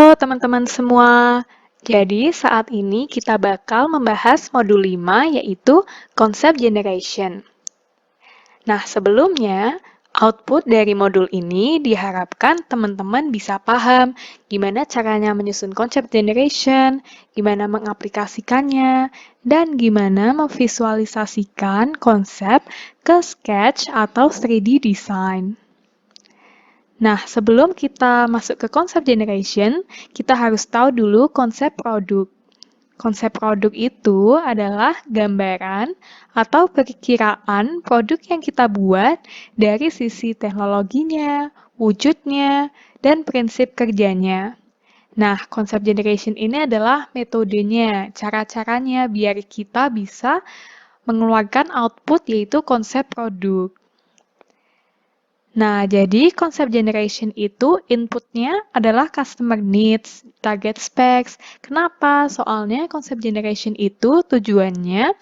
Halo teman-teman semua. Jadi saat ini kita bakal membahas modul 5 yaitu konsep generation. Nah, sebelumnya output dari modul ini diharapkan teman-teman bisa paham gimana caranya menyusun konsep generation, gimana mengaplikasikannya, dan gimana memvisualisasikan konsep ke sketch atau 3D design. Nah, sebelum kita masuk ke konsep generation, kita harus tahu dulu konsep produk. Konsep produk itu adalah gambaran atau perkiraan produk yang kita buat dari sisi teknologinya, wujudnya, dan prinsip kerjanya. Nah, konsep generation ini adalah metodenya, cara-caranya biar kita bisa mengeluarkan output yaitu konsep produk. Nah, jadi konsep generation itu inputnya adalah customer needs, target specs. Kenapa? Soalnya konsep generation itu tujuannya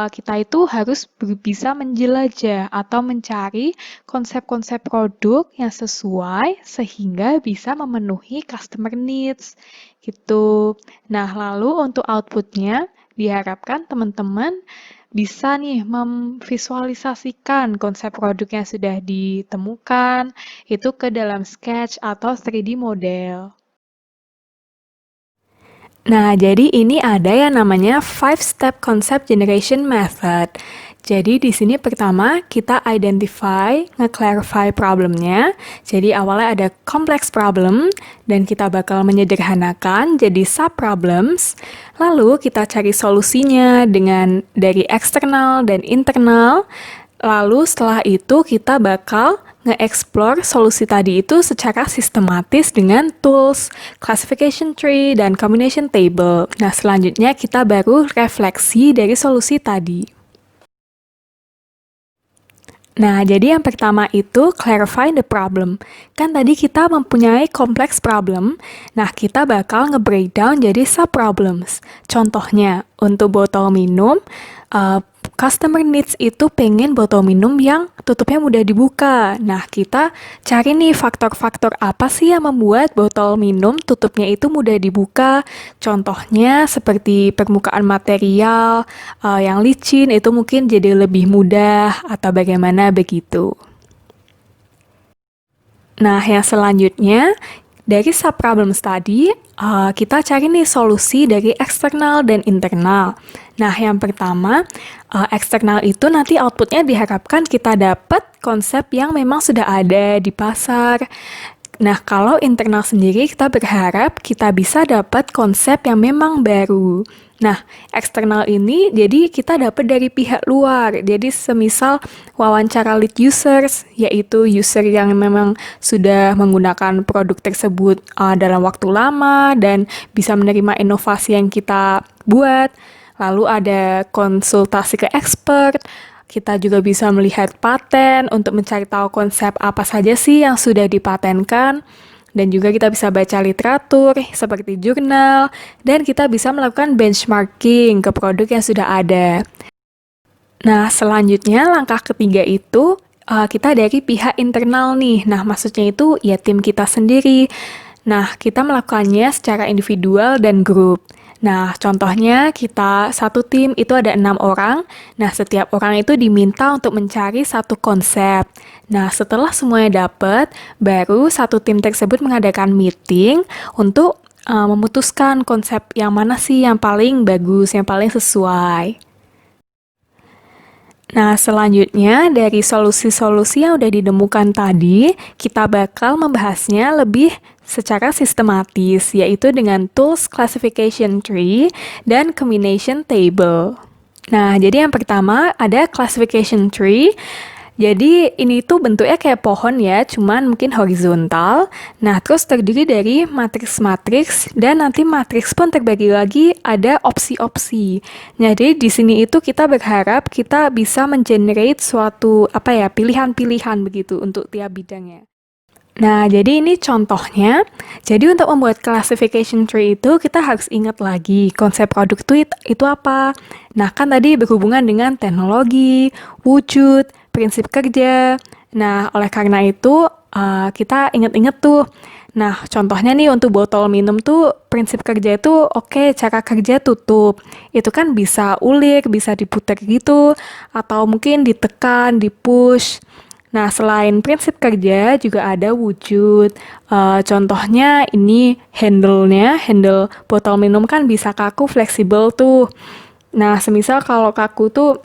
kita itu harus bisa menjelajah atau mencari konsep-konsep produk yang sesuai sehingga bisa memenuhi customer needs gitu. Nah, lalu untuk outputnya diharapkan teman-teman bisa nih memvisualisasikan konsep produk yang sudah ditemukan itu ke dalam sketch atau 3D model. Nah, jadi ini ada yang namanya 5-step concept generation method. Jadi di sini pertama kita identify, nge-clarify problemnya. Jadi awalnya ada complex problem dan kita bakal menyederhanakan jadi sub-problems. Lalu kita cari solusinya dengan dari eksternal dan internal. Lalu setelah itu kita bakal nge-explore solusi tadi itu secara sistematis dengan tools, classification tree, dan combination table. Nah, selanjutnya kita baru refleksi dari solusi tadi. Nah, jadi yang pertama itu clarify the problem. Kan tadi kita mempunyai kompleks problem, nah kita bakal nge-breakdown jadi sub-problems. Contohnya, untuk botol minum, customer needs itu pengen botol minum yang tutupnya mudah dibuka. Nah, kita cari nih faktor-faktor apa sih yang membuat botol minum tutupnya itu mudah dibuka. Contohnya seperti permukaan material yang licin itu mungkin jadi lebih mudah atau bagaimana begitu. Nah, yang selanjutnya dari sub-problems tadi, kita cari nih solusi dari eksternal dan internal. Nah, yang pertama, eksternal itu nanti outputnya diharapkan kita dapat konsep yang memang sudah ada di pasar. Nah, kalau internal sendiri kita berharap kita bisa dapat konsep yang memang baru. Nah, eksternal ini jadi kita dapat dari pihak luar. Jadi semisal wawancara lead users, yaitu user yang memang sudah menggunakan produk tersebut dalam waktu lama dan bisa menerima inovasi yang kita buat. Lalu ada konsultasi ke expert. Kita juga bisa melihat paten untuk mencari tahu konsep apa saja sih yang sudah dipatenkan. Dan juga kita bisa baca literatur seperti jurnal, dan kita bisa melakukan benchmarking ke produk yang sudah ada. Nah, selanjutnya langkah ketiga itu kita dari pihak internal nih. Nah, maksudnya itu ya tim kita sendiri. Nah, kita melakukannya secara individual dan grup. Nah, contohnya kita satu tim itu ada 6 orang. Nah, setiap orang itu diminta untuk mencari satu konsep. Nah, setelah semuanya dapat, baru satu tim tersebut mengadakan meeting untuk memutuskan konsep yang mana sih yang paling bagus, yang paling sesuai. Nah, selanjutnya dari solusi-solusi yang udah ditemukan tadi, kita bakal membahasnya lebih secara sistematis, yaitu dengan tools classification tree dan combination table. Nah, jadi yang pertama ada classification tree. Jadi ini tuh bentuknya kayak pohon ya, cuman mungkin horizontal. Nah, terus terdiri dari matriks-matriks dan nanti matriks pun terbagi lagi ada opsi-opsi. Nah, jadi di sini itu kita berharap kita bisa mengenerate suatu pilihan-pilihan begitu untuk tiap bidangnya. Nah, jadi ini contohnya. Jadi untuk membuat classification tree itu kita harus ingat lagi konsep produk itu apa. Nah, kan tadi berhubungan dengan teknologi, wujud, prinsip kerja. Nah, oleh karena itu kita ingat-ingat tuh. Nah, contohnya nih untuk botol minum tuh prinsip kerja itu oke, cara kerja tutup. Itu kan bisa ulik, bisa diputar gitu, atau mungkin ditekan, dipush. Nah, selain prinsip kerja juga ada wujud. Contohnya ini handle-nya, handle botol minum kan bisa kaku, fleksibel tuh. Nah, semisal kalau kaku tuh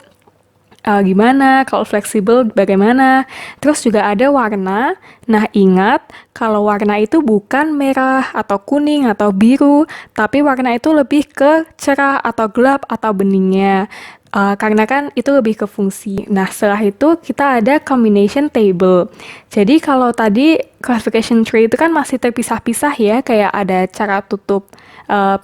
gimana, kalau fleksibel bagaimana. Terus juga ada warna. Nah, ingat kalau warna itu bukan merah atau kuning atau biru, tapi warna itu lebih ke cerah atau gelap atau beningnya. Karena kan itu lebih ke fungsi. Nah, setelah itu kita ada combination table. Jadi kalau tadi classification tree itu kan masih terpisah-pisah ya, kayak ada cara tutup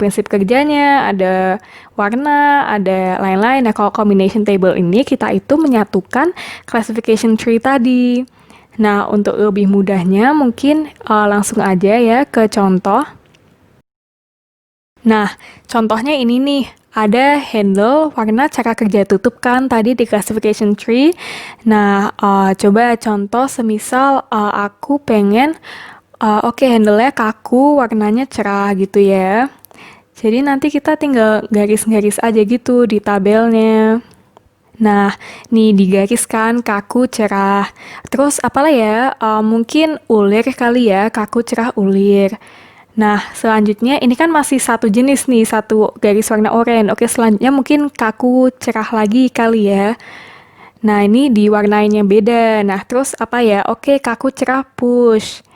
prinsip kerjanya, ada warna, ada lain-lain. Nah, kalau combination table ini kita itu menyatukan classification tree tadi. Nah, untuk lebih mudahnya mungkin langsung aja ya ke contoh. Nah, contohnya ini nih, ada handle warna cara kerja tutup kan tadi di classification tree. Nah, coba contoh semisal aku pengen, oke handle-nya kaku, warnanya cerah gitu ya. Jadi nanti kita tinggal garis-garis aja gitu di tabelnya. Nah, nih digariskan kaku cerah. Terus apalah ya, mungkin ulir kali ya, kaku cerah ulir. Nah, selanjutnya ini kan masih satu jenis nih, satu garis warna oranye. Oke, selanjutnya mungkin kaku cerah lagi kali ya. Nah, ini diwarnainnya beda. Nah, terus apa ya? Oke, kaku cerah push.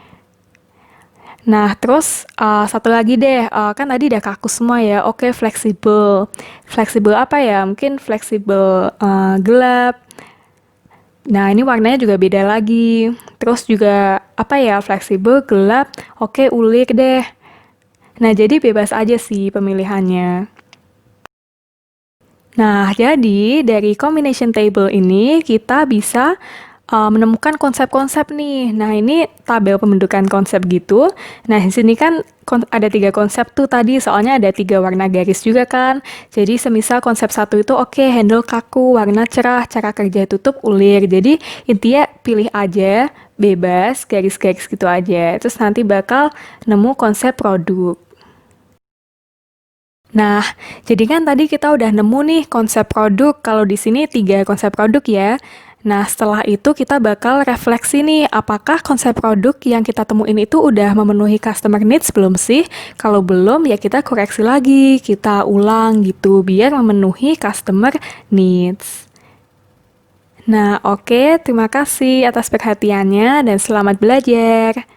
Nah, terus satu lagi deh, kan tadi udah kaku semua ya. Oke, fleksibel. Fleksibel apa ya? Mungkin fleksibel gelap. Nah, ini warnanya juga beda lagi. Terus juga apa ya? Fleksibel gelap. Oke, ulik deh. Nah, jadi bebas aja sih pemilihannya. Nah, jadi dari combination table ini kita bisa menemukan konsep-konsep nih. Nah, ini tabel pembentukan konsep gitu. Nah, di sini kan ada 3 konsep tuh tadi, soalnya ada 3 warna garis juga kan. Jadi, semisal konsep satu itu oke, handle kaku, warna cerah, cara kerja tutup, ulir. Jadi, intinya pilih aja, bebas, garis-garis gitu aja. Terus nanti bakal nemu konsep produk. Nah, jadi kan tadi kita udah nemu nih konsep produk. Kalau di sini 3 konsep produk ya. Nah, setelah itu kita bakal refleksi nih, apakah konsep produk yang kita temuin itu udah memenuhi customer needs belum sih? Kalau belum, ya kita koreksi lagi, kita ulang gitu, biar memenuhi customer needs. Nah, oke, terima kasih atas perhatiannya dan selamat belajar.